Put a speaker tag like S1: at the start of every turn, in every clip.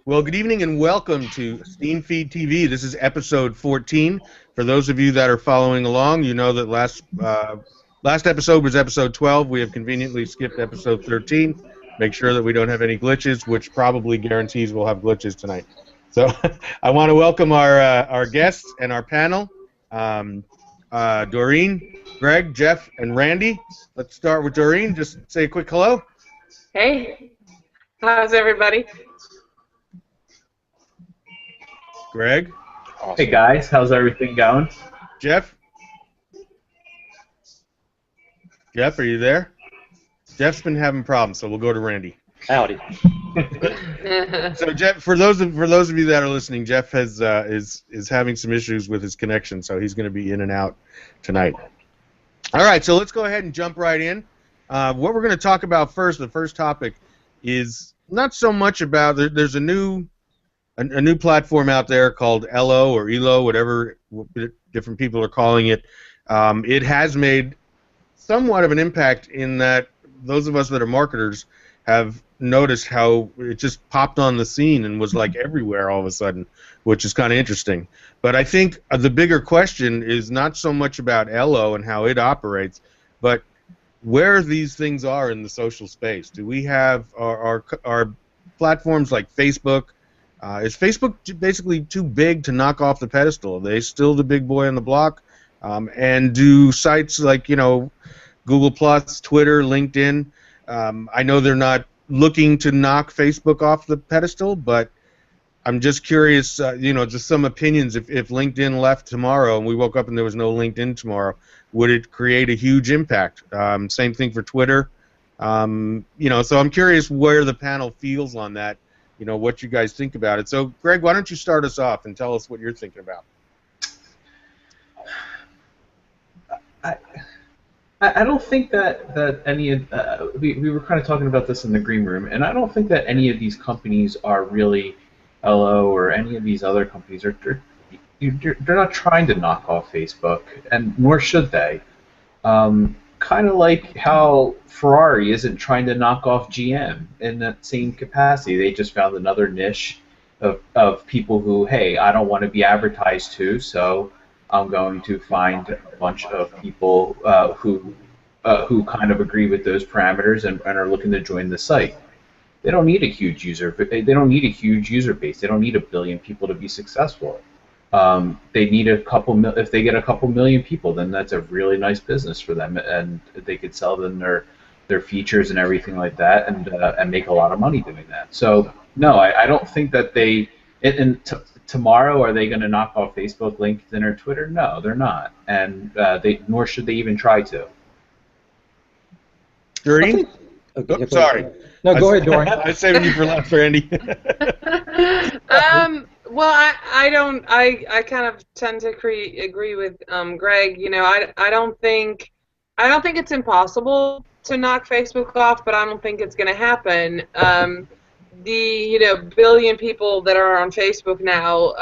S1: Well, good evening and welcome to Steam Feed TV. This is episode 14. For those of you that are following along, you know that last episode was episode 12. We have conveniently skipped episode 13. Make sure that we don't have any glitches, which probably guarantees we'll have glitches tonight. So I want to welcome our guests and our panel, Doreen, Greg, Jeff, and Randy. Let's start with Doreen. Just say a quick hello.
S2: Hey, how's everybody?
S1: Greg.
S3: Awesome. Hey guys, how's everything going?
S1: Jeff? Jeff, are you there? Jeff's been having problems, so we'll go to Randy.
S3: Howdy.
S1: So Jeff, for those of you that are listening, Jeff is having some issues with his connection, so he's going to be in and out tonight. All right, so let's go ahead and jump right in. What we're going to talk about first, the first topic, is not so much about there's a new platform out there called ELO or ELO, whatever different people are calling it. It has made somewhat of an impact in that those of us that are marketers have noticed how it just popped on the scene and was like everywhere all of a sudden, which is kind of interesting. But I think the bigger question is not so much about ELO and how it operates, but where these things are in the social space. Do we have our platforms like Facebook? Is Facebook basically too big to knock off the pedestal? Are they still the big boy on the block? And do sites like, Google+, Twitter, LinkedIn, I know they're not looking to knock Facebook off the pedestal, but I'm just curious, just some opinions. If LinkedIn left tomorrow and we woke up and there was no LinkedIn tomorrow, would it create a huge impact? Same thing for Twitter. So I'm curious where the panel feels on that. What you guys think about it. So, Greg, why don't you start us off and tell us what you're thinking about?
S3: I don't think that any of we were kind of talking about this in the green room, and I don't think that any of these companies are really ELO or any of these other companies they're not trying to knock off Facebook, and nor should they. Kind of like how Ferrari isn't trying to knock off GM in that same capacity. They just found another niche of people who, hey, I don't want to be advertised to, so I'm going to find a bunch of people who kind of agree with those parameters and are looking to join the site. They don't need a huge user. They don't need a huge user base. They don't need 1 billion people to be successful. They need if they get a couple million people, then that's a really nice business for them, and they could sell them their features and everything like that, and make a lot of money doing that. So no, I don't think that they. Tomorrow, are they going to knock off Facebook, LinkedIn, or Twitter? No, they're not, and nor should they even try to.
S1: Doreen?
S4: Okay,
S1: sorry.
S4: No, go ahead, Doreen.
S1: I was saving you for last, Randy.
S2: Well, I kind of tend to agree with Greg. I don't think it's impossible to knock Facebook off, but I don't think it's going to happen. The billion people that are on Facebook now,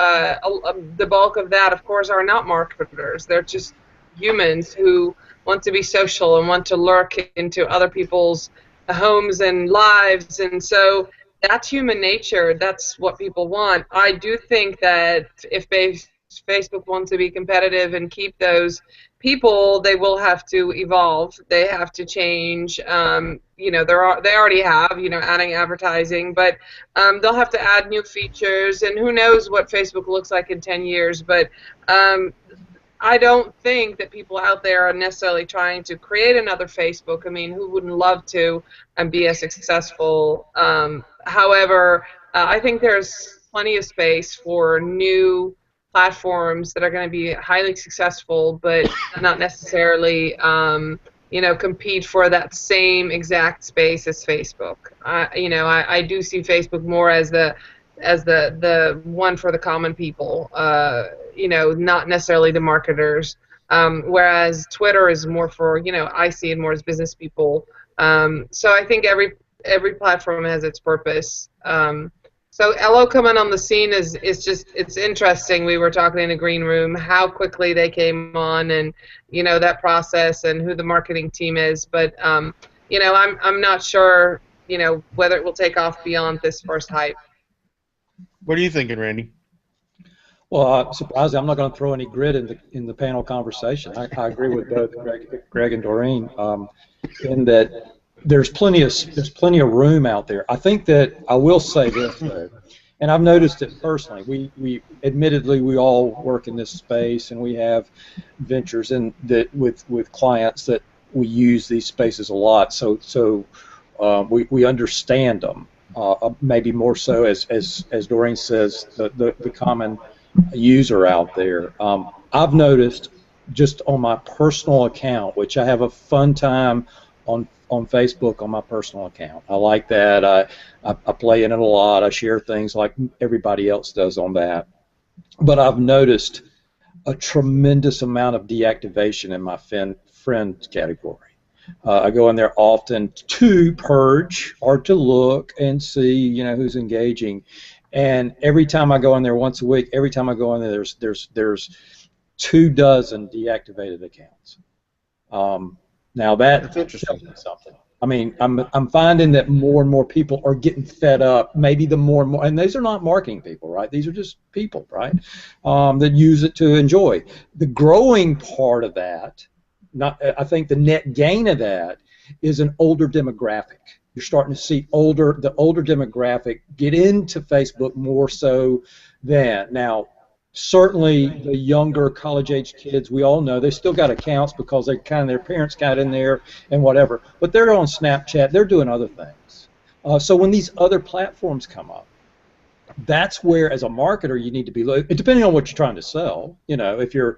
S2: the bulk of that, of course, are not marketers. They're just humans who want to be social and want to lurk into other people's homes and lives, and so that's human nature. That's what people want. I do think that if Facebook wants to be competitive and keep those people, they will have to evolve. They have to change. They already have, adding advertising, but they'll have to add new features, and who knows what Facebook looks like in 10 years. But I don't think that people out there are necessarily trying to create another Facebook. I mean, who wouldn't love to be as successful? However, I think there's plenty of space for new platforms that are going to be highly successful, but not necessarily, compete for that same exact space as Facebook. I do see Facebook more as the one for the common people. Not necessarily the marketers. Whereas Twitter is more for, I see it more as business people. So I think every platform has its purpose. So ELO coming on the scene it's interesting. We were talking in a green room how quickly they came on, and that process and who the marketing team is. But I'm not sure whether it will take off beyond this first hype.
S1: What are you thinking, Randy?
S4: Well, surprisingly, I'm not going to throw any grit in the panel conversation. I agree with both Greg and Doreen in that there's plenty of room out there. I think that I will say this though, and I've noticed it personally. We admittedly we all work in this space, and we have ventures in that with clients that we use these spaces a lot. So we understand them. Maybe more so as Doreen says, the common user out there. I've noticed just on my personal account, which I have a fun time on Facebook on my personal account. I like that. I play in it a lot. I share things like everybody else does on that. But I've noticed a tremendous amount of deactivation in my friend category. I go in there often to purge or to look and see, you know, who's engaging. And every time I go in there once a week, every time I go in there, there's 24 deactivated accounts. Now that's
S1: interesting.
S4: Something. I mean, I'm finding that more and more people are getting fed up. Maybe the more and more, and these are not marketing people, right? These are just people, right? That use it to enjoy. The growing part of that, I think the net gain of that is an older demographic. You're starting to see the older demographic get into Facebook more so than now. Certainly, the younger college-age kids, we all know they still got accounts because they their parents got in there and whatever. But they're on Snapchat. They're doing other things. So when these other platforms come up, that's where, as a marketer, you need to be depending on what you're trying to sell. You know, if you're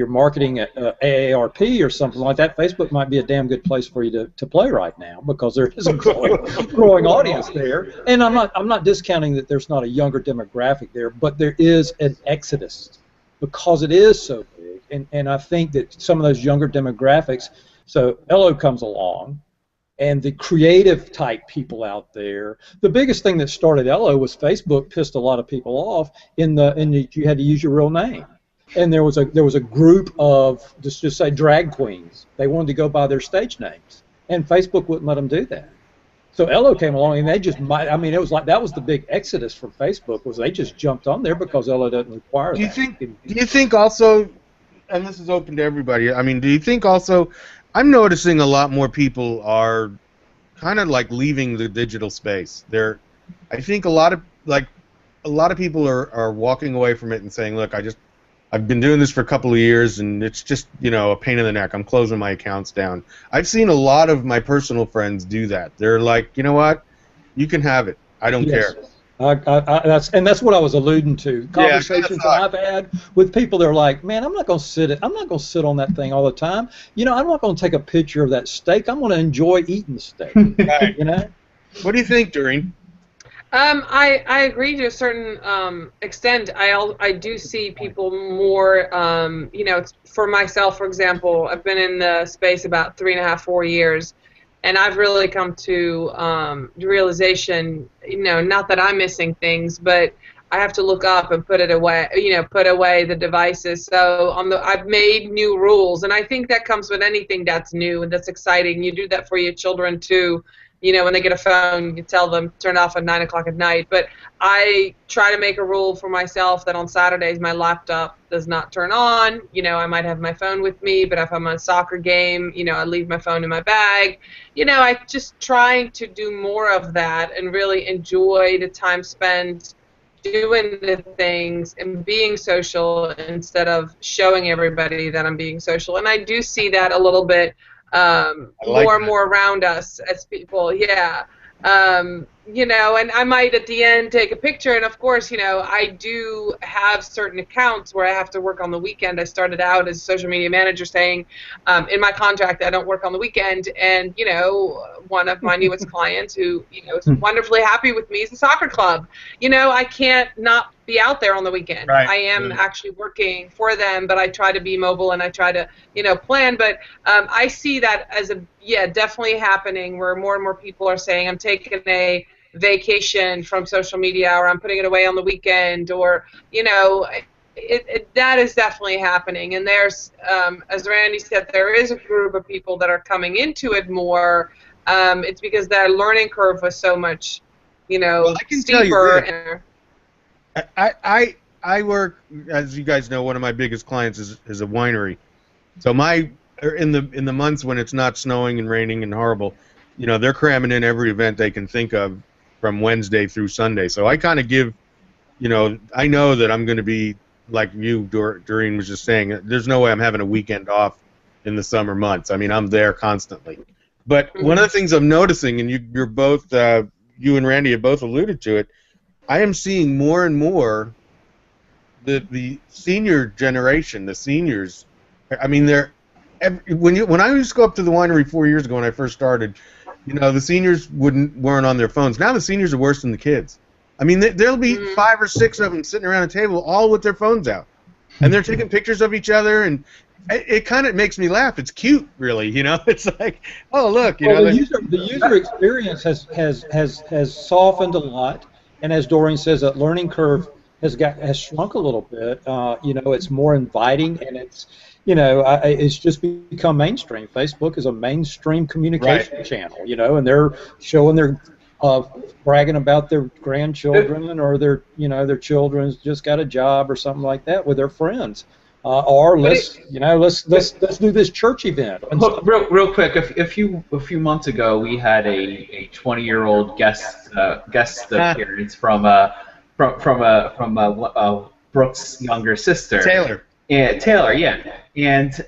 S4: marketing at AARP or something like that, Facebook might be a damn good place for you to play right now because there is a growing audience there. And I'm not discounting that there's not a younger demographic there, but there is an exodus because it is so big. And I think that some of those younger demographics. So Ello comes along. And the creative type people out there, the biggest thing that started Ello was Facebook pissed a lot of people off in you had to use your real name. And there was a group of just say drag queens. They wanted to go by their stage names, and Facebook wouldn't let them do that. So Ello came along, and they just it was like that was the big exodus from Facebook was they just jumped on there because Ello doesn't require that.
S1: Do you think also, and this is open to everybody, I mean, do you think also, I'm noticing a lot more people are kind of like leaving the digital space. I think a lot of people are walking away from it and saying, look, I've been doing this for a couple of years and it's just, you know, a pain in the neck. I'm closing my accounts down. I've seen a lot of my personal friends do that. They're like, you know what, you can have it. I don't care.
S4: That's what I was alluding to. Conversations that I've had with people, they're like, "Man, I'm not going to sit on that thing all the time. You know, I'm not going to take a picture of that steak. I'm going to enjoy eating the steak."
S1: Right.
S4: You know.
S1: What do you think, Doreen?
S2: I agree to a certain extent. I do see people more. You know, for myself, for example, I've been in the space about 3.5, 4 years. And I've really come to the realization, you know, not that I'm missing things, but I have to look up and put it away, you know, put away the devices. So I've made new rules, and I think that comes with anything that's new and that's exciting. You do that for your children too. You know, when they get a phone, you tell them turn it off at 9 o'clock at night. But I try to make a rule for myself that on Saturdays my laptop does not turn on. You know, I might have my phone with me, but if I'm on a soccer game, you know, I leave my phone in my bag. You know, I just trying to do more of that and really enjoy the time spent doing the things and being social instead of showing everybody that I'm being social. And I do see that a little bit more and more around us as people, you know, and I might at the end take a picture, and of course, you know, I do have certain accounts where I have to work on the weekend. I started out as a social media manager saying in my contract I don't work on the weekend, and, you know, one of my newest clients who, you know, is wonderfully happy with me is a soccer club. You know, I can't not be out there on the weekend.
S1: Right.
S2: I am actually working for them, but I try to be mobile and I try to, you know, plan. But I see that as definitely happening where more and more people are saying I'm taking a vacation from social media, or I'm putting it away on the weekend, or, you know, that is definitely happening. And there's, as Randy said, there is a group of people that are coming into it more. It's because their learning curve was so much you know,
S1: Well, I can tell you
S2: steeper.
S1: I work, as you guys know, one of my biggest clients is a winery. So in the months when it's not snowing and raining and horrible, you know, they're cramming in every event they can think of from Wednesday through Sunday. So I kind of give, you know, I know that I'm going to be like you, Doreen was just saying. There's no way I'm having a weekend off in the summer months. I mean, I'm there constantly. But one of the things I'm noticing, and you're both, you and Randy have both alluded to it, I am seeing more and more the senior generation, the seniors. I mean, when I used to go up to the winery 4 years ago when I first started, you know, the seniors weren't on their phones. Now the seniors are worse than the kids. I mean, there'll be 5 or 6 of them sitting around a table, all with their phones out, and they're taking pictures of each other, and it kind of makes me laugh. It's cute, really. You know, it's like, oh look, you know.
S4: The user experience has softened a lot, and as Doreen says, that learning curve has shrunk a little bit. You know, it's more inviting, and it's, you know, it's just become mainstream. Facebook is a mainstream communication channel, you know, and they're showing their bragging about their grandchildren or their, you know, their children's just got a job or something like that with their friends. Or let's do this church event.
S3: Look, real quick, a few months ago, we had a 20-year-old guest appearance from Brooke's younger sister,
S1: Taylor.
S3: Taylor, yeah. And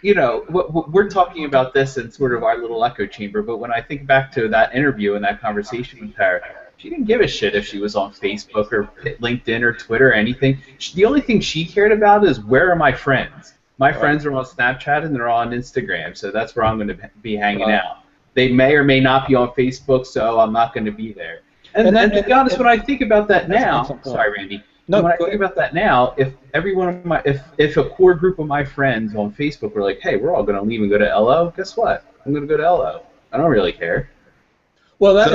S3: you know, we're talking about this in sort of our little echo chamber. But when I think back to that interview and that conversation with her, she didn't give a shit if she was on Facebook or LinkedIn or Twitter or anything. The only thing she cared about is, where are my friends? My friends are on Snapchat and they're on Instagram, so that's where I'm going to be hanging out. They may or may not be on Facebook, so I'm not going to be there. And to be honest, when I think about that now, sorry, Randy. No, when I think about that now, if if a core group of my friends on Facebook were like, hey, we're all going to leave and go to LO, guess what? I'm going to go to LO. I don't really care.
S4: Well, that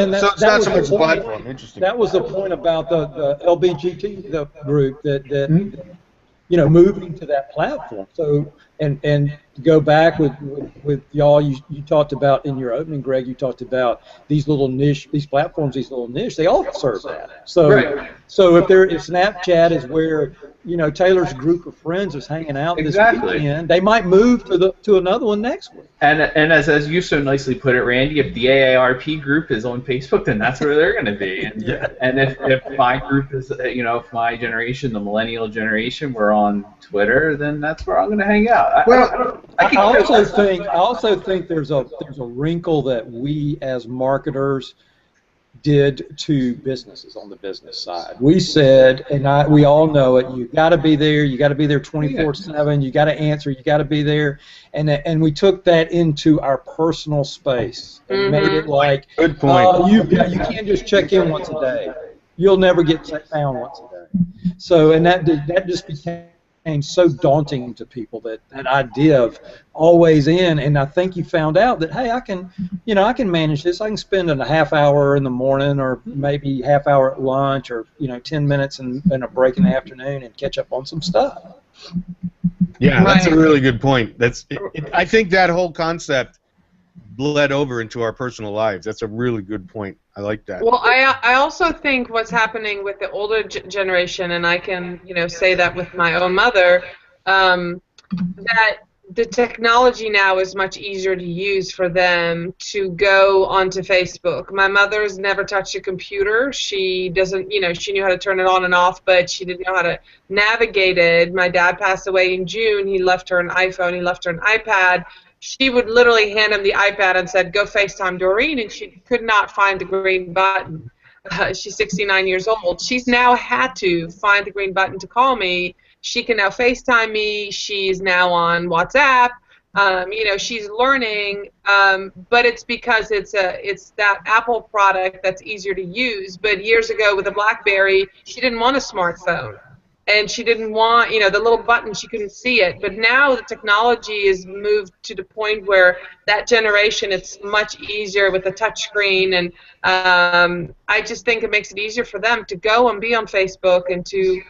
S4: was the point about the LBGT group that you know, moving to that platform. So and to go back with y'all, you talked about in your opening, Greg, you talked about these little niche, these platforms, these little niche, they all serve that. So so if Snapchat is where, you know, Taylor's group of friends is hanging out this weekend, they might move to another one next week.
S3: And as you so nicely put it, Randy, if the AARP group is on Facebook, then that's where they're going to be. And if my group is, you know, if my generation, the millennial generation, we're on Twitter, then that's where I'm going to hang out. I
S4: also think there's a wrinkle that we as marketers did to businesses on the business side. We said, and we all know it, you got to be there, you got to be there 24/7, you got to answer, you got to be there, and we took that into our personal space and made it like,
S1: good point.
S4: You can't just check in once a day. You'll never get found once a day. So, and that just became so daunting to people, that idea of always in. And I think you found out that, hey, I can manage this. I can spend a half hour in the morning, or maybe half hour at lunch, or 10 minutes and a break in the afternoon, and catch up on some stuff.
S1: Yeah, that's a really good point. I think that whole concept bled over into our personal lives. That's a really good point. I like that.
S2: Well, I also think what's happening with the older generation, and I can say that with my own mother, that the technology now is much easier to use for them to go onto Facebook. My mother's never touched a computer. She doesn't, she knew how to turn it on and off, but she didn't know how to navigate it. My dad passed away in June. He left her an iPhone. He left her an iPad. She would literally hand him the iPad and said, go FaceTime Doreen, and she could not find the green button. She's 69 years old. She's now had to find the green button to call me. She can now FaceTime me. She's now on WhatsApp. She's learning, but it's because it's that Apple product that's easier to use. But years ago with a BlackBerry, she didn't want a smartphone. And she didn't want, the little button, she couldn't see it. But now the technology is moved to the point where that generation, it's much easier with a touch screen. And I just think it makes it easier for them to go and be on Facebook and to,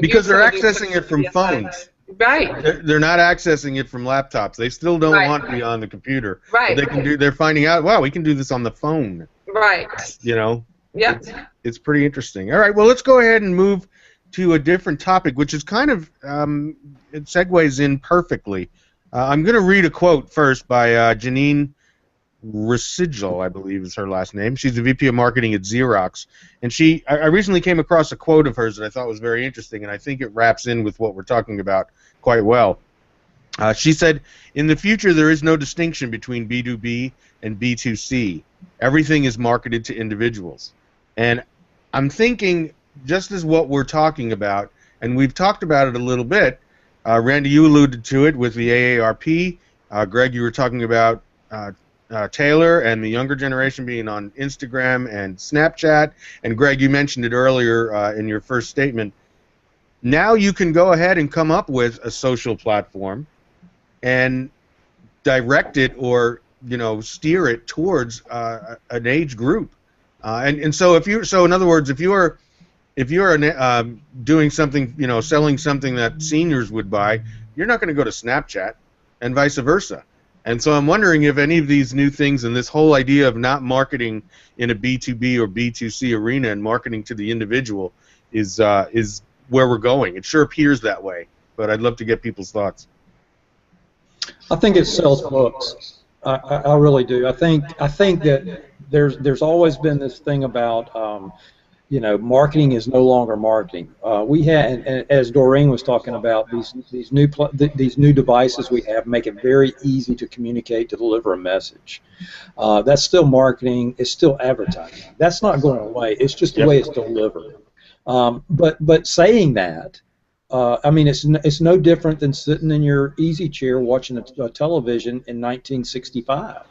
S1: because they're accessing it from phones.
S2: Right.
S1: They're not accessing it from laptops. They still don't want to be on the computer.
S2: Right.
S1: But they're finding out, wow, we can do this on the phone.
S2: Right.
S1: You know.
S2: Yep.
S1: It's pretty interesting. All right. Well, let's go ahead and move to a different topic, which is kind of it segues in perfectly. I'm going to read a quote first by Janine Residual, I believe is her last name. She's the VP of Marketing at Xerox, and I recently came across a quote of hers that I thought was very interesting, and I think it wraps in with what we're talking about quite well. She said, "In the future, there is no distinction between B2B and B2C. Everything is marketed to individuals." And I'm thinking, just as what we're talking about, and we've talked about it a little bit. Randy, you alluded to it with the AARP. Greg, you were talking about Taylor and the younger generation being on Instagram and Snapchat. And Greg, you mentioned it earlier in your first statement. Now you can go ahead and come up with a social platform and direct it or steer it towards an age group. And so in other words, if you're doing something, selling something that seniors would buy, you're not going to go to Snapchat, and vice versa. And so I'm wondering if any of these new things and this whole idea of not marketing in a B2B or B2C arena and marketing to the individual is where we're going. It sure appears that way, but I'd love to get people's thoughts.
S4: I think it sells books. I really do. I think that there's always been this thing about marketing is no longer marketing. We had, and as Doreen was talking about, these new devices we have make it very easy to communicate, to deliver a message. That's still marketing. It's still advertising. That's not going away. It's just the way it's delivered. But saying that, I mean, it's no different than sitting in your easy chair watching a television in 1965.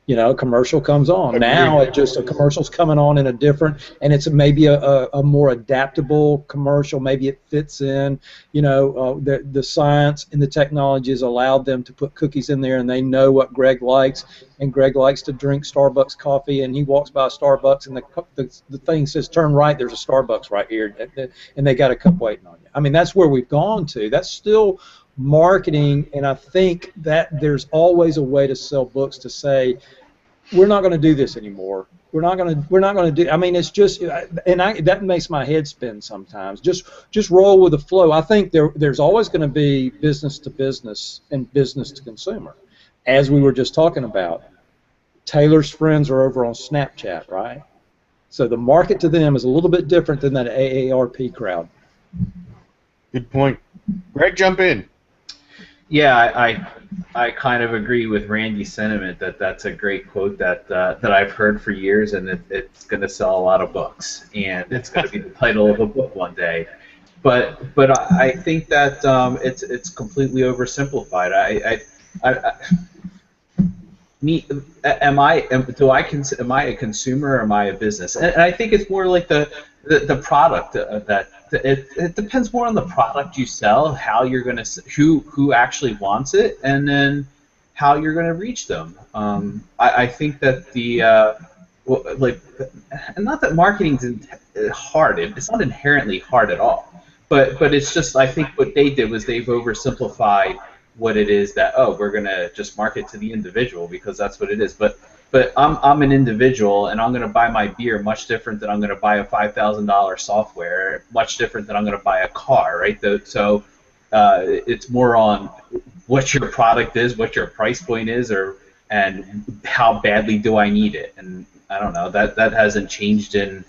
S4: A commercial comes on. Now a commercial's coming on in a different, and it's maybe a more adaptable commercial. Maybe it fits in. The science and the technology has allowed them to put cookies in there, and they know what Greg likes. And Greg likes to drink Starbucks coffee, and he walks by a Starbucks, and the thing says turn right. There's a Starbucks right here, and they got a cup waiting on you. I mean, that's where we've gone to. That's still marketing, and I think that there's always a way to sell books to say, we're not going to do this anymore. We're not going to do. I mean, it's just, and that makes my head spin sometimes. Just roll with the flow. I think there's always going to be business to business and business to consumer, as we were just talking about. Taylor's friends are over on Snapchat, right? So the market to them is a little bit different than that AARP crowd.
S1: Good point. Greg, jump in.
S3: Yeah, I kind of agree with Randy's sentiment that that's a great quote that I've heard for years, and it's going to sell a lot of books, and it's going to be the title of a book one day. But I think that it's completely oversimplified. Am I a consumer or am I a business? And I think it's more like the product that. It depends more on the product you sell, how you're going to, who actually wants it, and then how you're going to reach them. I think that and not that marketing's hard. It's not inherently hard at all. But it's just, I think what they did was they've oversimplified what it is that, we're going to just market to the individual because that's what it is. But I'm an individual, and I'm going to buy my beer much different than I'm going to buy a $5,000 software, much different than I'm going to buy a car, right? So it's more on what your product is, what your price point is, and how badly do I need it. And I don't know, that hasn't changed in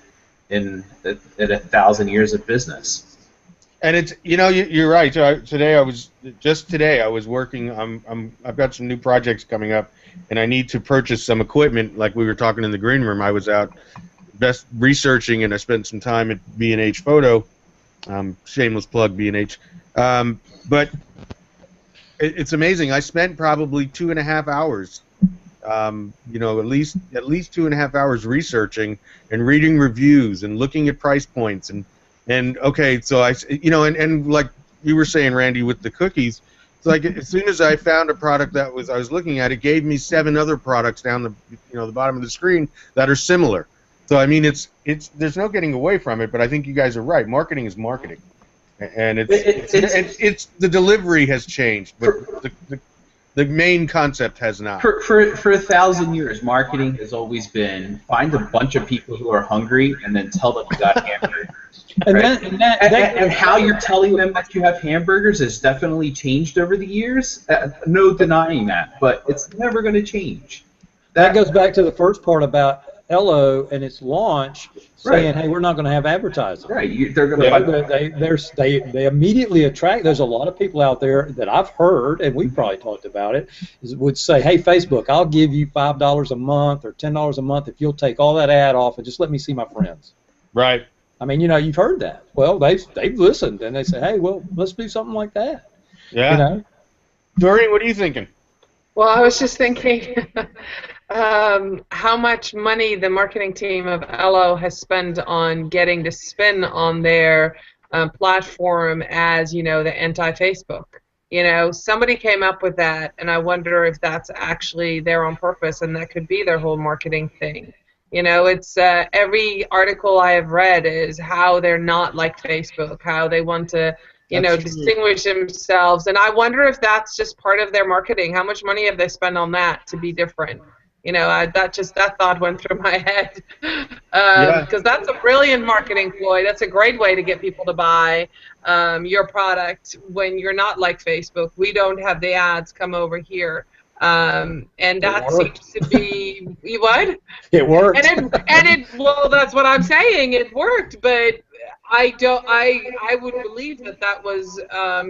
S3: 1,000 years of business.
S1: And it's, you're right. Today I was working. I've got some new projects coming up, and I need to purchase some equipment. Like we were talking in the green room, I was out researching, and I spent some time at B&H Photo. Shameless plug, B&H. But it's amazing. I spent probably 2.5 hours. At least 2.5 hours researching and reading reviews and looking at price points and okay, so and like you were saying, Randy, with the cookies, it's like as soon as I found a product that I was looking at, it gave me 7 other products down the bottom of the screen that are similar. So I mean, it's there's no getting away from it. But I think you guys are right. Marketing is marketing, and it's the delivery has changed, but The main concept has not.
S3: For 1,000 years, marketing has always been find a bunch of people who are hungry and then tell them you got hamburgers.
S4: And,
S3: Right?
S4: and
S3: How you're telling them that you have hamburgers has definitely changed over the years. No denying that, but it's never going to change.
S4: that goes back to the first part about Ello and its launch, saying, "Hey, we're not going to have advertising."
S3: Right, they're going to.
S4: They immediately attract. There's a lot of people out there that I've heard, and we probably talked about it, would say, "Hey, Facebook, I'll give you $5 a month or $10 a month if you'll take all that ad off and just let me see my friends."
S1: Right.
S4: I mean, you've heard that. Well, they've listened and they say, "Hey, well, let's do something like that."
S1: Yeah. Doreen, what are you thinking?
S2: Well, I was just thinking how much money the marketing team of Ello has spent on getting the spin on their platform as, the anti-Facebook. Somebody came up with that, and I wonder if that's actually there on purpose, and that could be their whole marketing thing. It's every article I have read is how they're not like Facebook, how they want to distinguish themselves, and I wonder if that's just part of their marketing. How much money have they spent on that to be different? That thought went through my head, because that's a brilliant marketing ploy. That's a great way to get people to buy your product when you're not like Facebook. We don't have the ads, come over here. And that seems to be what?
S4: It worked.
S2: Well, that's what I'm saying. It worked, but I would believe that was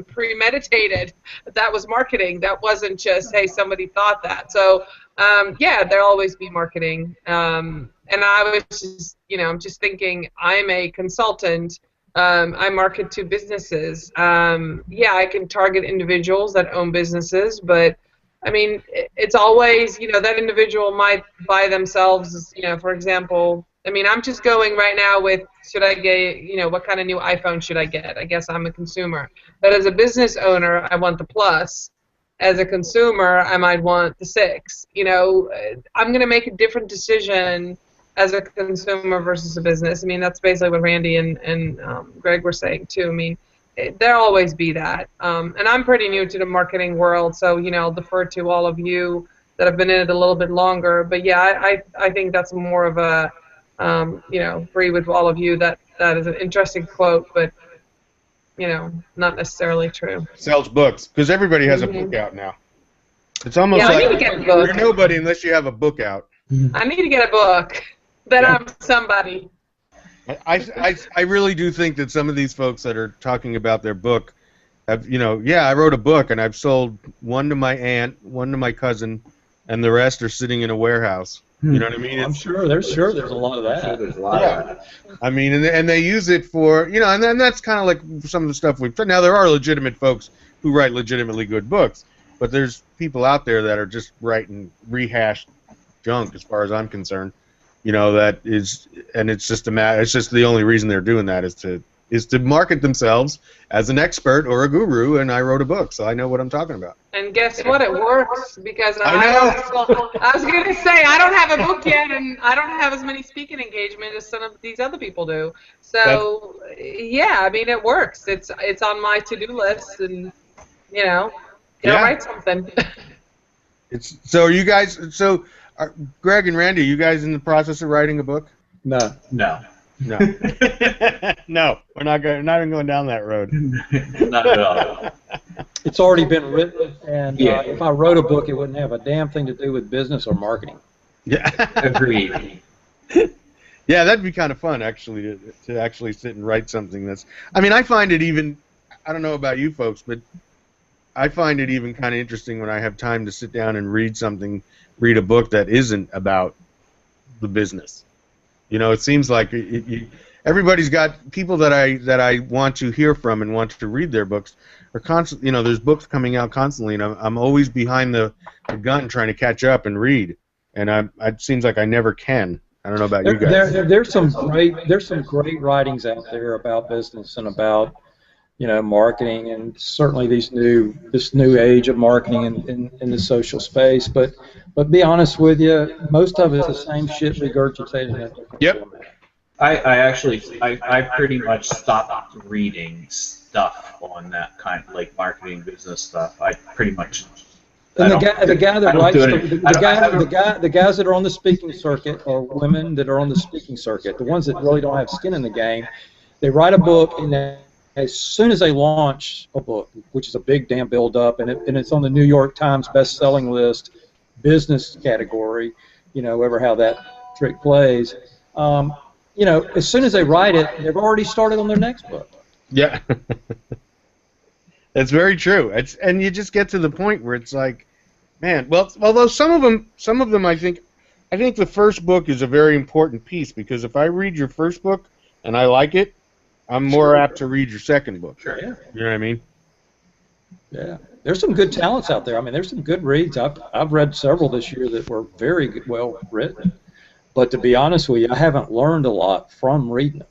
S2: premeditated. That was marketing. That wasn't just, hey, somebody thought that. So there'll always be marketing. And I was just, I'm just thinking, I'm a consultant. I market to businesses. I can target individuals that own businesses, but I mean, it's always, that individual might buy themselves, for example. I mean, I'm just going right now with, should I get, what kind of new iPhone should I get? I guess I'm a consumer. But as a business owner, I want the Plus. As a consumer, I might want the 6. I'm going to make a different decision as a consumer versus a business. I mean, that's basically what Randy and Greg were saying, too. I mean, there'll always be that. And I'm pretty new to the marketing world, so, I'll defer to all of you that have been in it a little bit longer. But, yeah, I think that's more of a, agree with all of you that is an interesting quote, but, not necessarily true.
S1: Sells books, because everybody has a book out now. It's almost
S2: I
S1: like
S2: need to get a book.
S1: you're nobody unless you have a book out.
S2: I need to get a book. That I'm somebody.
S1: I really do think that some of these folks that are talking about their book have, I wrote a book and I've sold one to my aunt, one to my cousin, and the rest are sitting in a warehouse. You know what I mean?
S4: I'm sure there's a lot of that.
S3: There's a lot of that.
S1: I mean, and they use it for, and then that's kind of like some of the stuff we've done. Now, there are legitimate folks who write legitimately good books, but there's people out there that are just writing rehashed junk, as far as I'm concerned. That is, and it's just it's just the only reason they're doing that is to market themselves as an expert or a guru, and I wrote a book, so I know what I'm talking about.
S2: And guess what? It works, because
S1: I
S2: was going to say, I don't have a book yet, and I don't have as many speaking engagements as some of these other people do. So, I mean, it works. It's on my to-do list, and, gotta write something.
S1: So are you guys, Greg and Randy, are you guys in the process of writing a book?
S3: No.
S1: No, we're not even going down that road.
S3: Not at all.
S4: It's already been written, and if I wrote a book, it wouldn't have a damn thing to do with business or marketing.
S1: Yeah.
S3: Agreed.
S1: Yeah, that'd be kind of fun, actually, to actually sit and write something that's. I mean, I find it even. I don't know about you folks, but I find it even kind of interesting when I have time to sit down and read a book that isn't about the business. It seems like everybody's got people that I want to hear from and want to read their books are constantly. There's books coming out constantly, and I'm always behind the gun trying to catch up and read, and it seems like I never can. I don't know about you guys.
S4: There's some great writings out there about business and about marketing, and certainly this new age of marketing in the social space. But be honest with you, most of it's the same shit regurgitated.
S1: Yep.
S3: I pretty much stopped reading stuff on that kind of like marketing business stuff. I pretty much
S4: And the guy that writes the guys that are on the speaking circuit, or women that are on the speaking circuit, the ones that really don't have skin in the game, they write a book, and as soon as they launch a book, which is a big damn build-up, and it's on the New York Times best-selling list, business category, you know, ever how that trick plays, you know, as soon as they write it, they've already started on their next book.
S1: Yeah. That's very true. And you just get to the point where it's like, man. Well, although some of them, I think the first book is a very important piece, because if I read your first book and I like it, I'm more apt to read your second book.
S3: Sure. Yeah.
S1: You know what I mean?
S4: Yeah. There's some good talents out there. I mean, there's some good reads. I've read several this year that were very good, well written. But to be honest with you, I haven't learned a lot from reading them.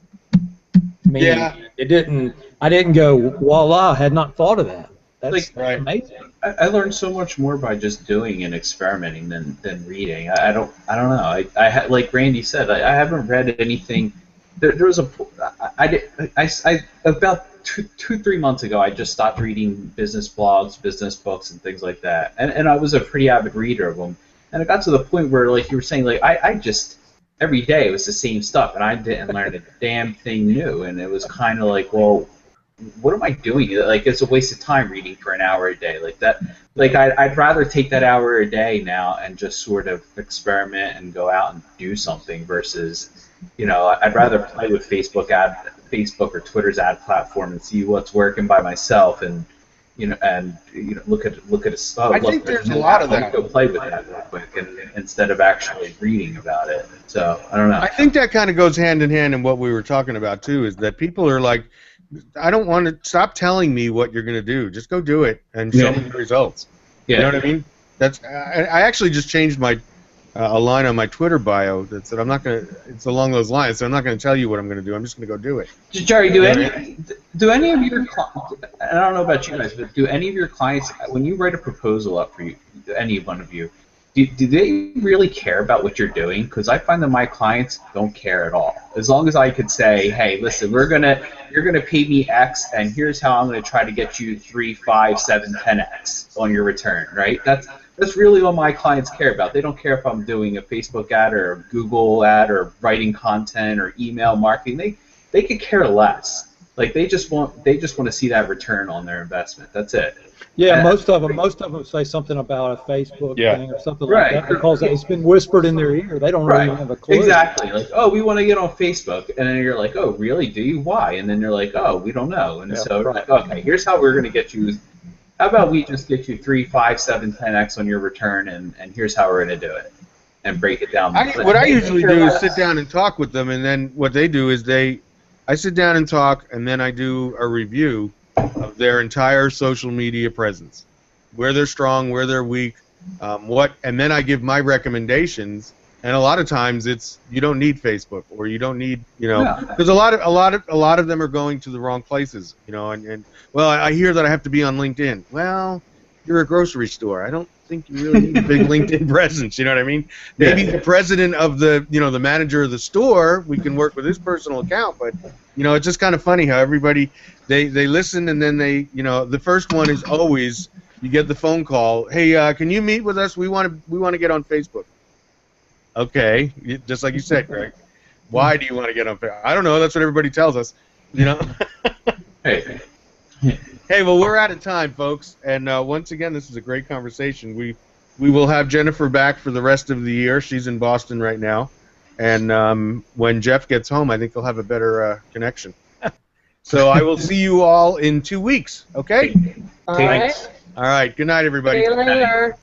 S4: Meaning, I didn't go, voila, I had not thought of that. That's amazing.
S3: I learned so much more by just doing and experimenting than reading. I don't know. I like Randy said, I haven't read anything. There was about 3 months ago, I just stopped reading business blogs, business books, and things like that. And I was a pretty avid reader of them. And it got to the point where, like you were saying, like I just every day it was the same stuff, and I didn't learn a damn thing new. And it was kind of like, well, what am I doing? Like, it's a waste of time reading for an hour a day. Like that. Like I'd rather take that hour a day now and just sort of experiment and go out and do something versus, you know, I'd rather play with Facebook or Twitter's ad platform and see what's working by myself, and look at a stuff.
S1: I think there's a lot of that.
S3: Go play with that real quick, and instead of actually reading about it. So I don't know.
S1: I think that kind of goes hand in hand in what we were talking about too. Is that people are like, I don't want to stop telling me what you're going to do. Just go do it and show me the results. Yeah. You know what I mean? That's. I actually just changed my a line on my Twitter bio that said I'm not going to. It's along those lines. So I'm not going to tell you what I'm going to do. I'm just going to go do it.
S3: Jerry, do any of your clients? I don't know about you guys, but do any of your clients, when you write a proposal up for you, any one of you, do they really care about what you're doing? Because I find that my clients don't care at all. As long as I could say, hey, listen, you're gonna pay me X, and here's how I'm gonna try to get you 3, 5, 7, 10X on your return, right? That's really what my clients care about. They don't care if I'm doing a Facebook ad or a Google ad or writing content or email marketing. They could care less. Like they just want to see that return on their investment. That's it.
S4: Yeah, most of them say something about a Facebook thing or something like that because it's been whispered in their ear. They don't really have a clue.
S3: Exactly. Like, oh, we want to get on Facebook, and then you're like, oh, really? Do you? Why? And then you're like, oh, we don't know. And so like, okay, here's how we're going to get you. How about we just get you 3, 5, 7, 10X on your return, and here's how we're going to do it, and break it down.
S1: What I usually do is sit down and talk with them, and then what they do is I sit down and talk, and then I do a review of their entire social media presence, where they're strong, where they're weak, and then I give my recommendations. And a lot of times it's you don't need Facebook, or you don't need, because a lot of them are going to the wrong places, and well, I hear that I have to be on LinkedIn. Well, you're a grocery store. I don't think you really need a big LinkedIn presence. You know what I mean? Maybe the president of the manager of the store, we can work with his personal account, but it's just kind of funny how everybody they listen, and then the first one is always you get the phone call. Hey, can you meet with us? We want to get on Facebook. Okay, just like you said, Greg. Why do you want to get on Facebook? I don't know. That's what everybody tells us.
S3: Hey.
S1: Hey, well, we're out of time, folks. And once again, this is a great conversation. We will have Jennifer back for the rest of the year. She's in Boston right now. And when Jeff gets home, I think he'll have a better connection. So I will see you all in 2 weeks, okay?
S2: All right.
S1: All right. Good night, everybody.
S2: See you later.